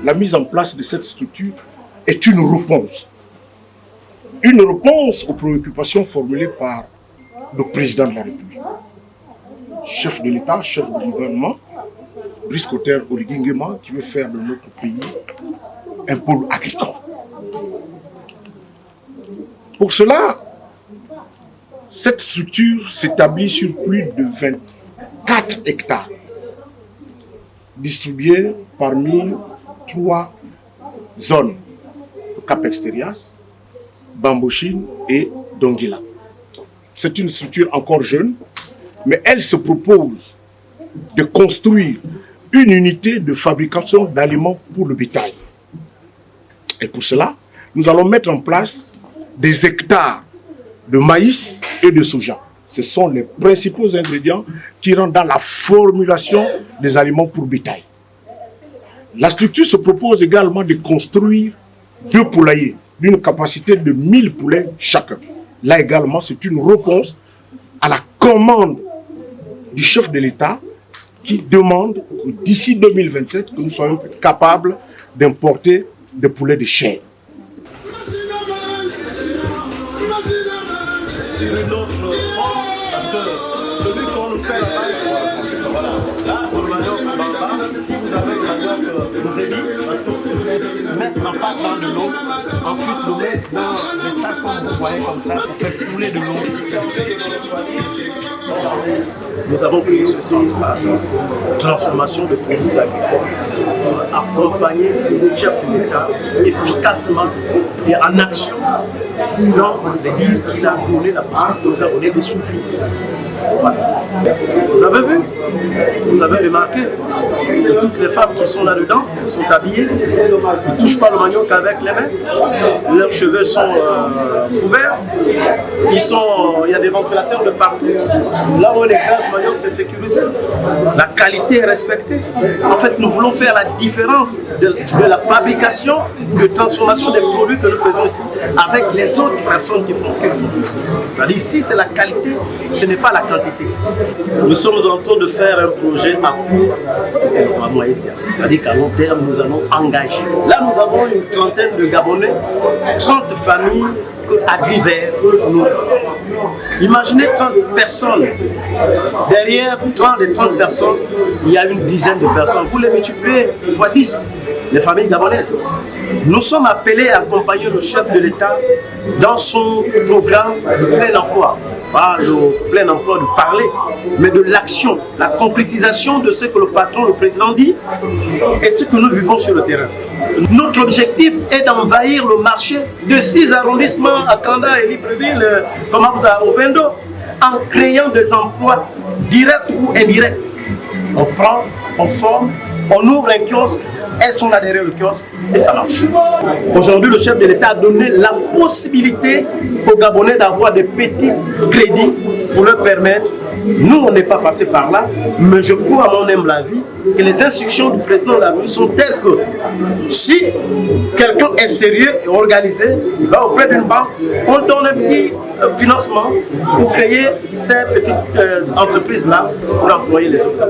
la mise en place de cette structure est une réponse. Une réponse aux préoccupations formulées par le président de la République. Chef de l'État, chef du gouvernement, Brice Clotaire Oligui Nguema, qui veut faire de notre pays un pôle agricole. Pour cela, cette structure s'établit sur plus de 24 hectares, distribués parmi 3 zones, le Cap Extérias, Bambochine et Donguila. C'est une structure encore jeune, mais elle se propose de construire une unité de fabrication d'aliments pour le bétail. Et pour cela, nous allons mettre en place des hectares de maïs et de soja. Ce sont les principaux ingrédients qui rentrent dans la formulation des aliments pour bétail. La structure se propose également de construire 2 poulaillers d'une capacité de 1000 poulets chacun. Là également, c'est une réponse à la commande du chef de l'État qui demande que d'ici 2027, que nous soyons capables d'importer des poulets de chair. Sur une autre forme, parce que celui qu'on nous fait là-bas, voilà. Là, sur le manioc bamba, si vous avez le manioc Mouzebi, parce que vous mettre en pâte dans de l'eau, ensuite le mettre dans les sacs comme vous voyez comme ça, pour faire couler de l'eau. Nous avons créé ce centre de transformation de produits agricoles pour accompagner le chef de l'État efficacement et en action dans les dire qu'il a donné la possibilité aux Gabonais de souffrir. Voilà. Vous avez vu, vous avez remarqué que toutes les femmes qui sont là-dedans sont habillées, ils ne touchent pas le manioc avec les mains, leurs cheveux sont couverts, il y a des ventilateurs de partout. Là où les gaz manioc, c'est sécurisé. La qualité est respectée. En fait, nous voulons faire la différence de la fabrication, de transformation des produits que nous faisons ici avec les autres personnes qui font. C'est-à-dire ici, c'est la qualité, ce n'est pas la quantité. Nous sommes en train de faire un projet à court et à moyen terme. C'est-à-dire qu'à long terme, nous allons engager. Là, nous avons une trentaine de Gabonais, 30 familles AgriVert. Imaginez 30 personnes. Derrière 30 personnes, il y a une dizaine de personnes. Vous les multipliez fois 10. Les familles gabonaises. Nous sommes appelés à accompagner le chef de l'État dans son programme de plein emploi. Pas le plein emploi de parler, mais de l'action, la concrétisation de ce que le patron, le président dit et ce que nous vivons sur le terrain. Notre objectif est d'envahir le marché de 6 arrondissements à Kanda et Libreville, comme au Vendo, en créant des emplois directs ou indirects. On prend, on forme, on ouvre un kiosque, elles sont là derrière le kiosque et ça marche. Aujourd'hui, le chef de l'État a donné la possibilité aux Gabonais d'avoir des petits crédits pour leur permettre. Nous, on n'est pas passé par là, mais je crois à mon humble avis que les instructions du président de la République sont telles que si quelqu'un est sérieux et organisé, il va auprès d'une banque, on donne un petit financement pour créer ces petites entreprises-là pour employer les autres.